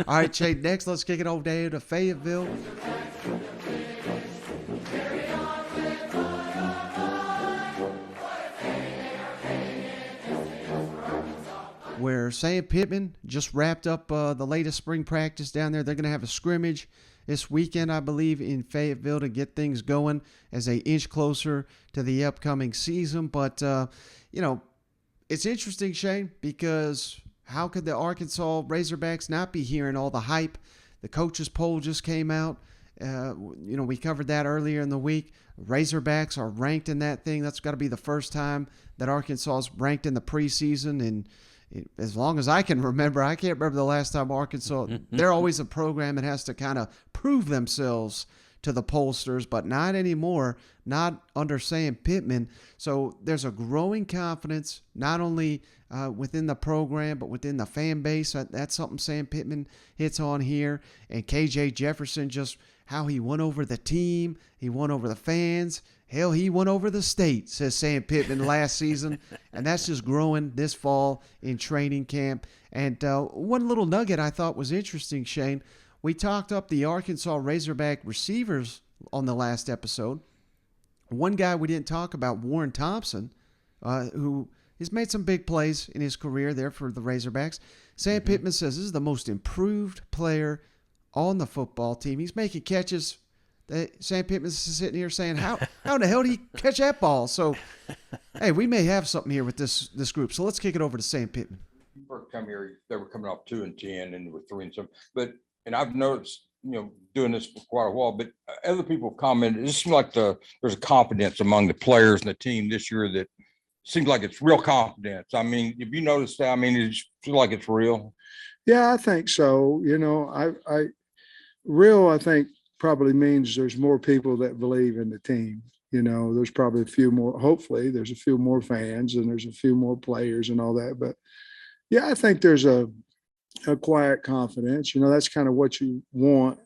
All right, Jay, next let's kick it over there to Fayetteville, where Sam Pittman just wrapped up the latest spring practice down there. They're going to have a scrimmage this weekend, I believe, in Fayetteville to get things going as they inch closer to the upcoming season. But, it's interesting, Shane, because how could the Arkansas Razorbacks not be hearing all the hype? The coaches poll just came out. We covered that earlier in the week. Razorbacks are ranked in that thing. That's got to be the first time that Arkansas is ranked in the preseason. And as long as I can remember, I can't remember the last time Arkansas, they're always a program that has to kind of prove themselves to the pollsters, but not anymore, not under Sam Pittman. So there's a growing confidence, not only within the program, but within the fan base. That's something Sam Pittman hits on here. And KJ Jefferson, just how he won over the team, he won over the fans. Hell, he won over the state, says Sam Pittman last season. And that's just growing this fall in training camp. And one little nugget I thought was interesting, Shane. We talked up the Arkansas Razorback receivers on the last episode. One guy we didn't talk about, Warren Thompson, who has made some big plays in his career there for the Razorbacks. Sam Pittman says this is the most improved player on the football team. He's making catches. Sam Pittman's sitting here saying, how in the hell did he catch that ball? So, hey, we may have something here with this group. So let's kick it over to Sam Pittman. First come here, they were coming off 2-10 and were 3-some. And I've noticed, doing this for quite a while, but other people have commented, it seems like there's a confidence among the players and the team this year that seems like it's real confidence. I mean, if you notice that, it feels like it's real. Yeah, I think so. I think probably means there's more people that believe in the team. There's probably a few more, hopefully there's a few more fans and there's a few more players and all that. But yeah, I think there's a quiet confidence. That's kind of what you want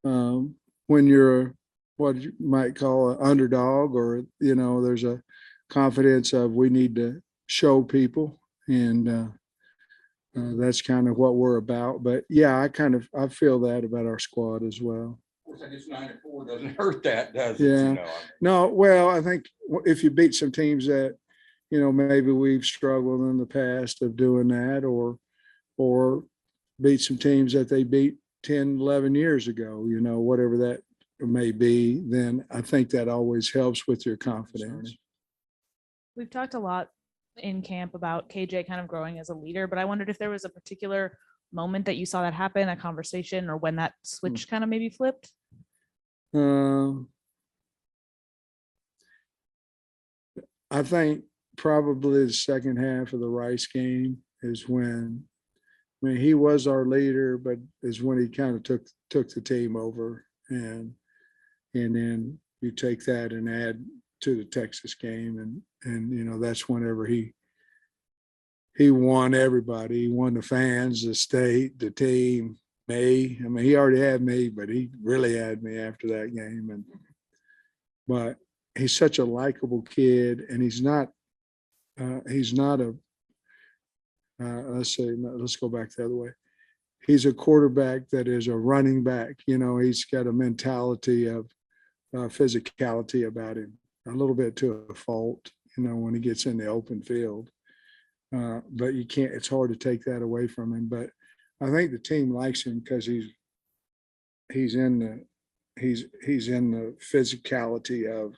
when you're what you might call an underdog, or there's a confidence of we need to show people, and that's kind of what we're about. But yeah, I feel that about our squad as well. Of course, I guess 9-4 doesn't hurt that, does it? Yeah. No, well, I think if you beat some teams that maybe we've struggled in the past of doing that, or beat some teams that they beat 10, 11 years ago, whatever that may be, then I think that always helps with your confidence. We've talked a lot in camp about KJ kind of growing as a leader, but I wondered if there was a particular moment that you saw that happen, a conversation, or when that switch kind of maybe flipped. I think probably the second half of the Rice game is when, he was our leader, but is when he kind of took the team over, and then you take that and add to the Texas game, and that's whenever he won everybody. He won the fans, the state, the team, me. He already had me, but he really had me after that game. But he's such a likable kid, and he's not a let's go back the other way. He's a quarterback that is a running back. He's got a mentality of physicality about him, a little bit to a fault, when he gets in the open field. But you can't, it's hard to take that away from him. But I think the team likes him because he's in the physicality of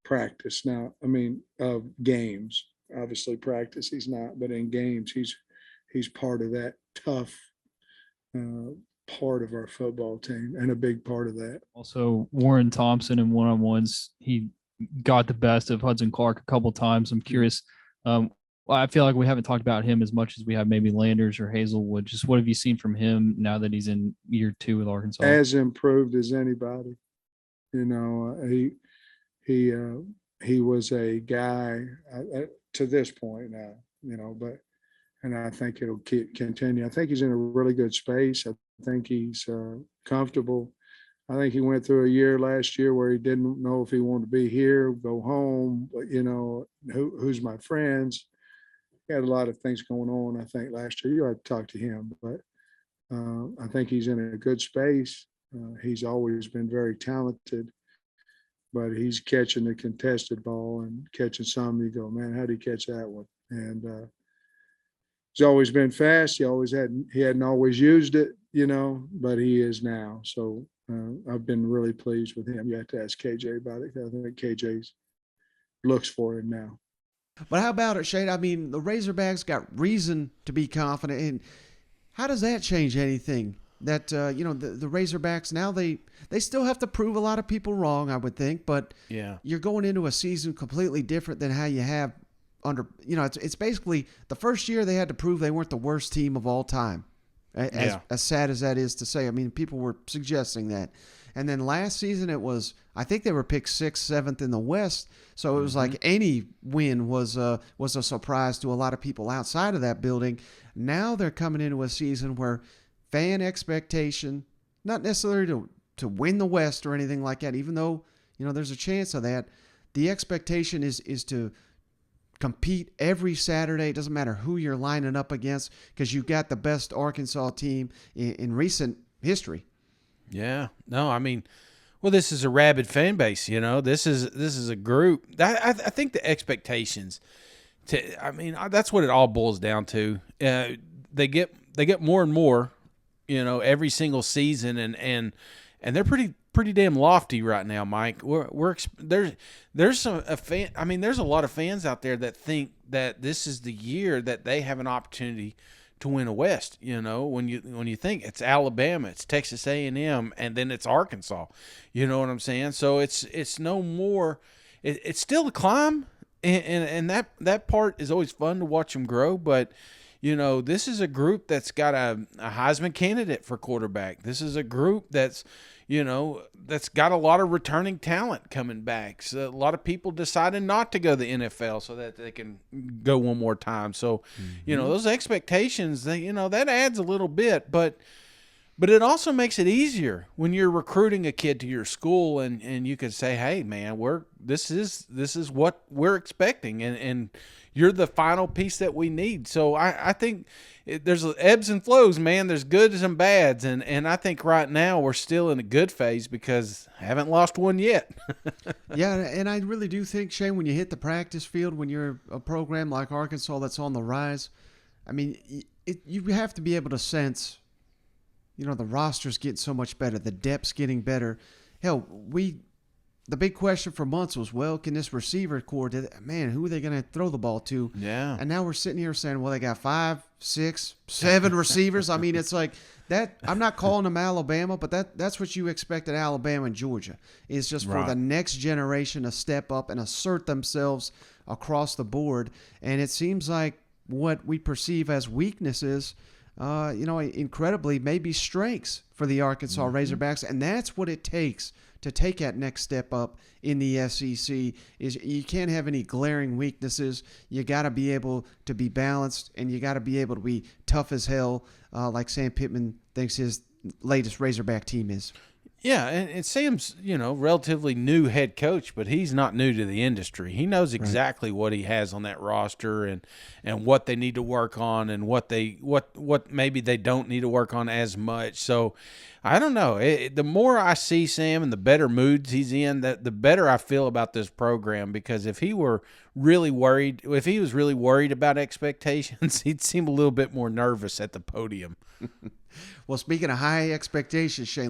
practice now. Of games. Obviously practice he's not, but in games he's part of that tough part of our football team, and a big part of that. Also, Warren Thompson in one-on-ones, he got the best of Hudson Clark a couple times. I'm curious. I feel like we haven't talked about him as much as we have maybe Landers or Hazelwood. Just what have you seen from him now that he's in year 2 with Arkansas? As improved as anybody. He was a guy to this point now, and I think it'll continue. I think he's in a really good space. I think he's comfortable. I think he went through a year last year where he didn't know if he wanted to be here, go home, but who's my friends. He had a lot of things going on, I think, last year. You ought to talk to him, but I think he's in a good space. He's always been very talented, but he's catching the contested ball and catching some. You go, man, how did he catch that one? And he's always been fast. He hadn't always used it, but he is now. So I've been really pleased with him. You have to ask KJ about it. I think KJ looks for him now. But how about it, Shane? I mean, the Razorbacks got reason to be confident. And how does that change anything? That, the Razorbacks, now they still have to prove a lot of people wrong, I would think. But Yeah. you're going into a season completely different than how you have under, it's basically the first year they had to prove they weren't the worst team of all time. As sad as that is to say. I mean, people were suggesting that. And then last season I think they were picked 6th, 7th in the West. So it was like any win was a surprise to a lot of people outside of that building. Now they're coming into a season where fan expectation, not necessarily to win the West or anything like that, even though, there's a chance of that. The expectation is to compete every Saturday. It doesn't matter who you're lining up against because you've got the best Arkansas team in recent history. Yeah. No, I mean, well, this is a rabid fan base, This is a group. I think the expectations that's what it all boils down to. They get more and more, every single season, and they're pretty damn lofty right now, Mike. There's a fan. I mean, there's a lot of fans out there that think that this is the year that they have an opportunity to win a West. When you think it's Alabama, it's Texas A&M, and then it's Arkansas. You know what I'm saying? So it's no more. It's still a climb, and that part is always fun to watch them grow. But this is a group that's got a Heisman candidate for quarterback. This is a group that's got a lot of returning talent coming back. So a lot of people decided not to go to the NFL so that they can go one more time. So, those expectations, that adds a little bit, but it also makes it easier when you're recruiting a kid to your school and you can say, hey man, this is what we're expecting. And you're the final piece that we need. So I think there's ebbs and flows, man. There's goods and bads. And I think right now we're still in a good phase because I haven't lost one yet. Yeah, and I really do think, Shane, when you hit the practice field, when you're a program like Arkansas that's on the rise, I mean, you have to be able to sense, the roster's getting so much better. The depth's getting better. Hell, the big question for months was, well, can this receiver core, who are they going to throw the ball to? Yeah. And now we're sitting here saying, well, they got 5, 6, 7 receivers. I mean, it's like that. I'm not calling them Alabama, but that's what you expect at Alabama and Georgia is just for the next generation to step up and assert themselves across the board. And it seems like what we perceive as weaknesses, incredibly maybe strengths for the Arkansas Razorbacks. And that's what it takes to take that next step up in the SEC. Is you can't have any glaring weaknesses. You got to be able to be balanced, and you got to be able to be tough as hell, like Sam Pittman thinks his latest Razorback team is. Yeah, and Sam's, relatively new head coach, but he's not new to the industry. He knows exactly what he has on that roster and what they need to work on and what maybe they don't need to work on as much. So I don't know. The more I see Sam and the better moods he's in, the better I feel about this program, because if he was really worried about expectations, he'd seem a little bit more nervous at the podium. Well, speaking of high expectations, Shane,